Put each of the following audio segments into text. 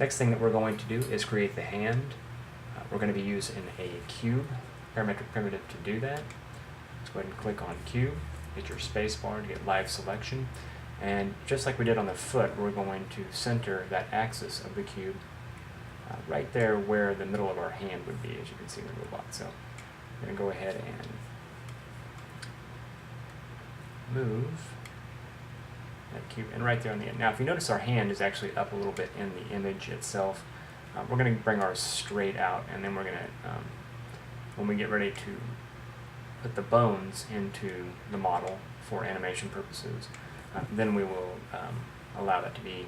Next thing that we're going to do is create the hand. We're going to be using a cube parametric primitive to do that. Let's go ahead and click on cube, hit your space bar to get live selection, and just like we did on the foot, we're going to center that axis of the cube right there where the middle of our hand would be, as you can see in the robot. So I'm going to go ahead and move that cube, and right there on the end. Now if you notice, our hand is actually up a little bit in the image itself. We're going to bring ours straight out, and then we're going to, when we get ready to put the bones into the model for animation purposes, then we will allow that to be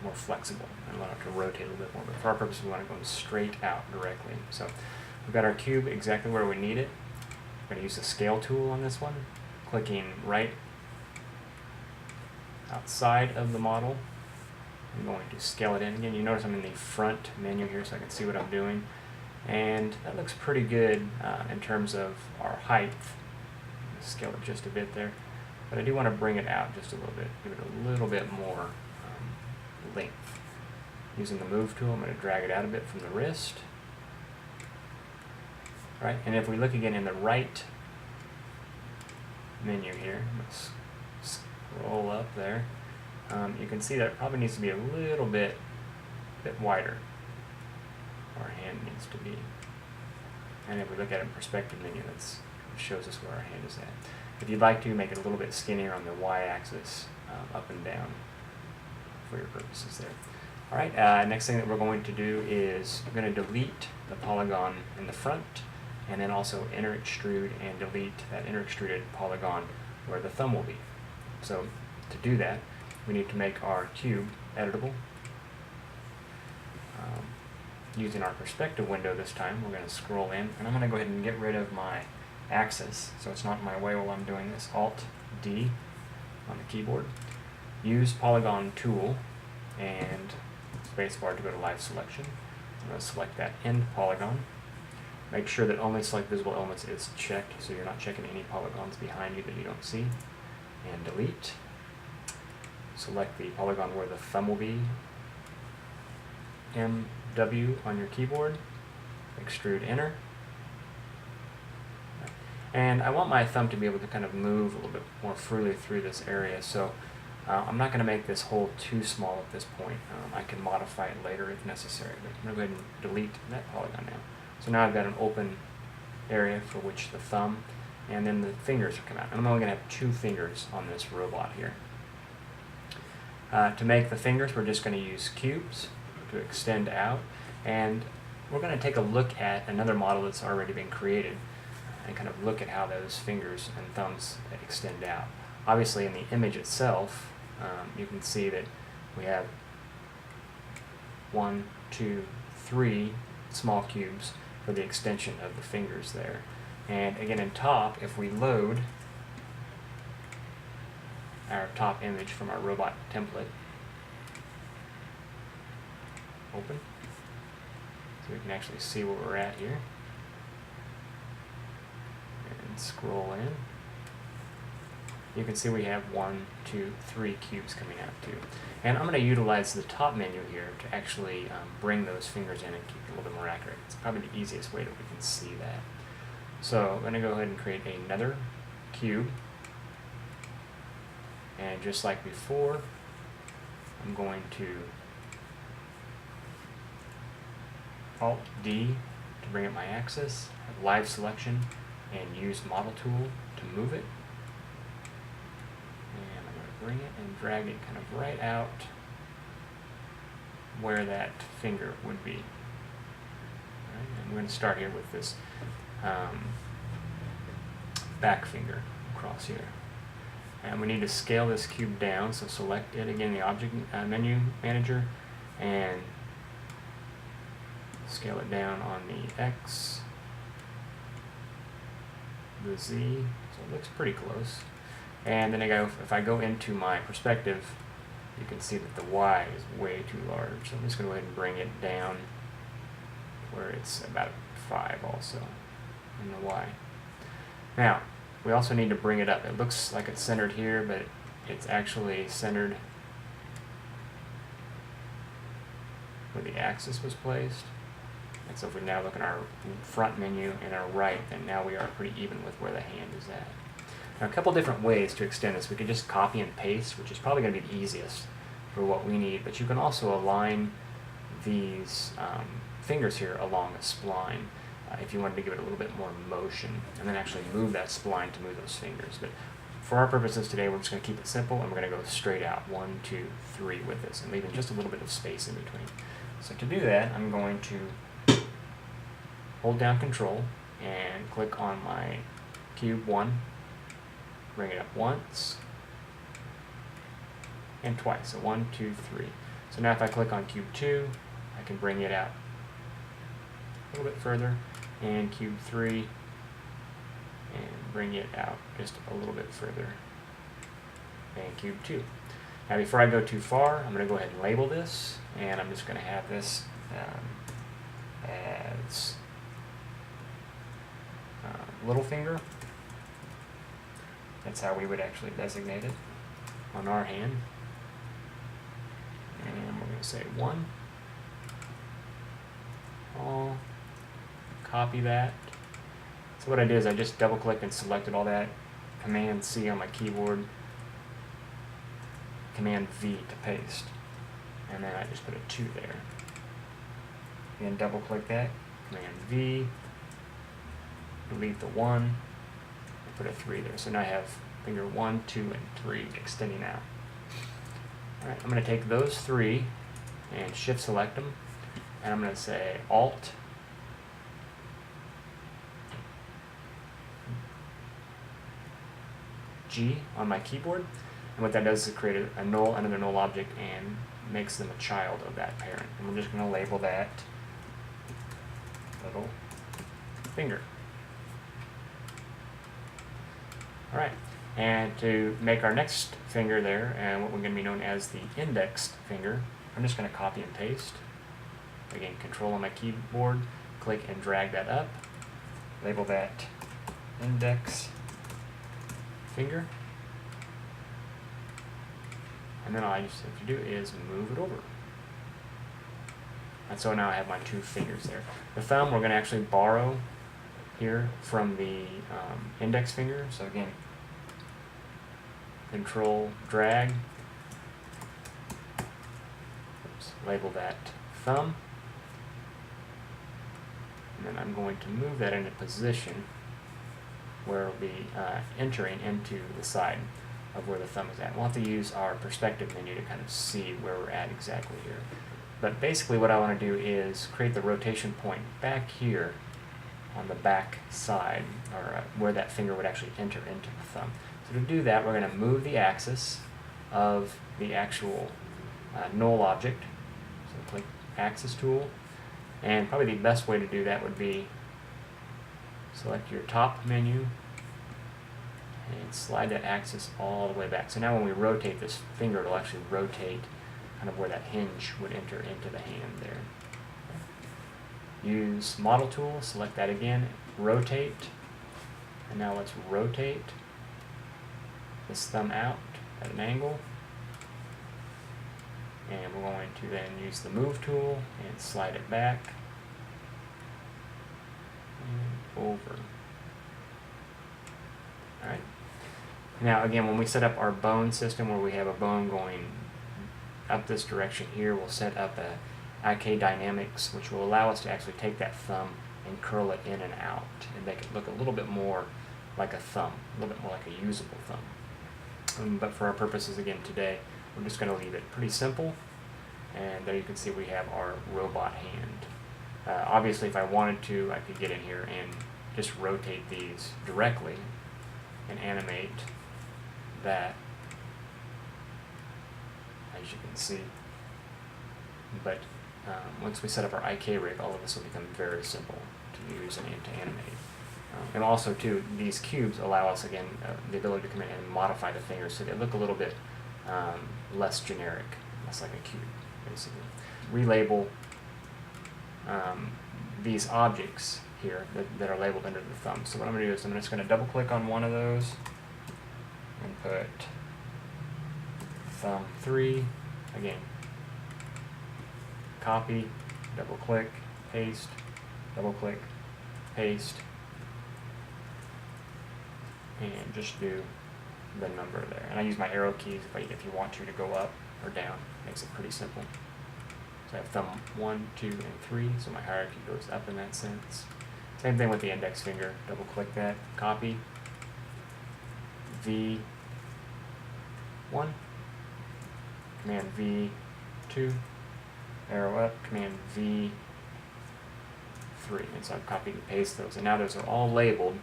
more flexible and allow it to rotate a little bit more. But for our purpose, we want to go straight out directly. So we've got our cube exactly where we need it. We're going to use the scale tool on this one, clicking right outside of the model. I'm going to scale it in. Again, you notice I'm in the front menu here so I can see what I'm doing. And that looks pretty good in terms of our height. Scale it just a bit there. But I do want to bring it out just a little bit, give it a little bit more length. Using the move tool, I'm going to drag it out a bit from the wrist. All right, and if we look again in the right menu here, let's scroll up there. You can see that it probably needs to be a little bit wider. Our hand needs to be. And if we look at it in perspective menu, it shows us where our hand is at. If you'd like to, make it a little bit skinnier on the y-axis, up and down for your purposes there. All right, next thing that we're going to do is we're going to delete the polygon in the front, and then also inner extrude and delete that inner extruded polygon where the thumb will be. So to do that, we need to make our cube editable. Using our perspective window this time, we're going to scroll in, and I'm going to go ahead and get rid of my axis so it's not in my way while I'm doing this. Alt-D on the keyboard. Use polygon tool and spacebar to go to live selection. I'm going to select that end polygon. Make sure that only select visible elements is checked, so you're not checking any polygons behind you that you don't see. And delete. Select the polygon where the thumb will be. MW on your keyboard. Extrude inner. And I want my thumb to be able to kind of move a little bit more freely through this area, so I'm not going to make this hole too small at this point. I can modify it later if necessary, but I'm going to go ahead and delete that polygon now. So now I've got an open area for which the thumb and then the fingers come out. And I'm only going to have 2 fingers on this robot here. To make the fingers, we're just going to use cubes to extend out, and we're going to take a look at another model that's already been created and kind of look at how those fingers and thumbs extend out. Obviously in the image itself, you can see that we have 1, 2, 3 small cubes for the extension of the fingers there. And again, in top, if we load our top image from our robot template, open, so we can actually see where we're at here. And scroll in. You can see we have 1, 2, 3 cubes coming out too. And I'm going to utilize the top menu here to actually bring those fingers in and keep it a little bit more accurate. It's probably the easiest way that we can see that. So I'm going to go ahead and create another cube. And just like before, I'm going to Alt-D to bring up my axis, have live selection, and use model tool to move it. And I'm going to bring it and drag it kind of right out where that finger would be. Right, and we're going to start here with this back finger across here. And we need to scale this cube down, so select it again in the object menu manager and scale it down on the X, the Z, so it looks pretty close. And then if I go into my perspective, you can see that the Y is way too large. So I'm just going to go ahead and bring it down where it's about 5 also in the Y. Now, we also need to bring it up. It looks like it's centered here, but it's actually centered where the axis was placed. And so if we now look at our front menu and our right, then now we are pretty even with where the hand is at. Now a couple different ways to extend this. We could just copy and paste, which is probably going to be the easiest for what we need, but you can also align these fingers here along a spline if you wanted to give it a little bit more motion, and then actually move that spline to move those fingers. But for our purposes today, we're just going to keep it simple, and we're going to go straight out 1, 2, 3 with this, and leaving just a little bit of space in between. So to do that, I'm going to hold down Control and click on my cube 1, bring it up once and twice. So 1, 2, 3. So now if I click on cube 2, I can bring it out a little bit further, and cube 3, and bring it out just a little bit further, and cube 2. Now before I go too far, I'm going to go ahead and label this, and I'm just going to have this as little finger. That's how we would actually designate it on our hand. And we're going to say 1. All. Copy that. So what I did is I just double clicked and selected all that. Command C on my keyboard. Command V to paste. And then I just put a 2 there. Again, double click that. Command V. Delete the 1. And put a 3 there. So now I have finger 1, 2, and 3 extending out. Alright, I'm going to take those 3 and shift select them. And I'm going to say Alt G on my keyboard, and what that does is create a null, another null object, and makes them a child of that parent. And we're just going to label that little finger. Alright, and to make our next finger there, and what we're going to be known as the indexed finger, I'm just going to copy and paste. Again, Control on my keyboard, click and drag that up, label that index finger, and then all I just have to do is move it over. And so now I have my 2 fingers there. The thumb we're going to actually borrow here from the index finger. So again, Control drag, label that thumb, and then I'm going to move that into position where it'll be entering into the side of where the thumb is at. We'll have to use our perspective menu to kind of see where we're at exactly here. But basically what I want to do is create the rotation point back here on the back side, or where that finger would actually enter into the thumb. So to do that, we're going to move the axis of the actual null object. So click Axis tool, and probably the best way to do that would be select your top menu and slide that axis all the way back. So now when we rotate this finger, it'll actually rotate kind of where that hinge would enter into the hand there. Use Model Tool, select that again, rotate, and now let's rotate this thumb out at an angle. And we're going to then use the Move tool and slide it back and over. Alright. Now again, when we set up our bone system where we have a bone going up this direction here, we'll set up a IK dynamics, which will allow us to actually take that thumb and curl it in and out and make it look a little bit more like a thumb, a little bit more like a usable thumb. But for our purposes again today, we're just going to leave it pretty simple, and there you can see we have our robot hand. Obviously if I wanted to, I could get in here and just rotate these directly and animate that, as you can see. But once we set up our IK rig, all of this will become very simple to use and to animate. And also too, these cubes allow us again the ability to come in and modify the fingers so they look a little bit less generic, less like a cube basically. Relabel these objects here that are labeled under the thumb. So what I'm going to do is I'm just going to double click on one of those and put thumb 3, again copy, double click, paste, double click, paste, and just do the number there. And I use my arrow keys if you want to go up or down. Makes it pretty simple. So I have thumb 1, 2, and 3, so my hierarchy goes up in that sense. Same thing with the index finger. Double click that, copy, V1, Command V2, arrow up, Command V3. And so I've copied and pasted those. And now those are all labeled,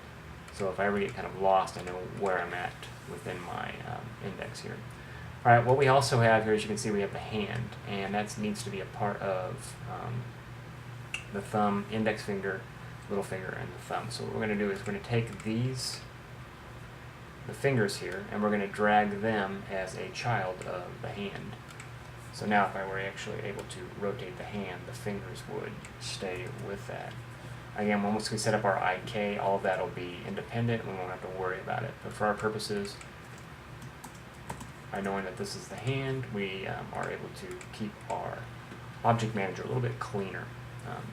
so if I ever get kind of lost, I know where I'm at within my index here. Alright, what we also have here, as you can see, we have the hand, and that needs to be a part of the thumb, index finger, little finger, and the thumb. So what we're going to do is we're going to take these, the fingers here, and we're going to drag them as a child of the hand. So now if I were actually able to rotate the hand, the fingers would stay with that. Again, once we set up our IK, all of that will be independent and we won't have to worry about it. But for our purposes, by knowing that this is the hand, we are able to keep our object manager a little bit cleaner.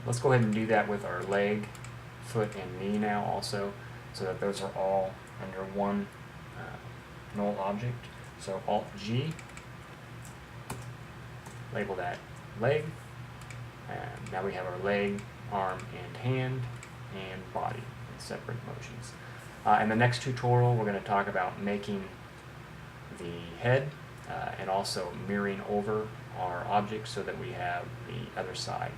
Let's go ahead and do that with our leg, foot, and knee now also, so that those are all under one null object. So Alt-G, label that leg, and now we have our leg, arm, and hand, and body in separate motions. In the next tutorial, we're going to talk about making the head and also mirroring over our object so that we have the other side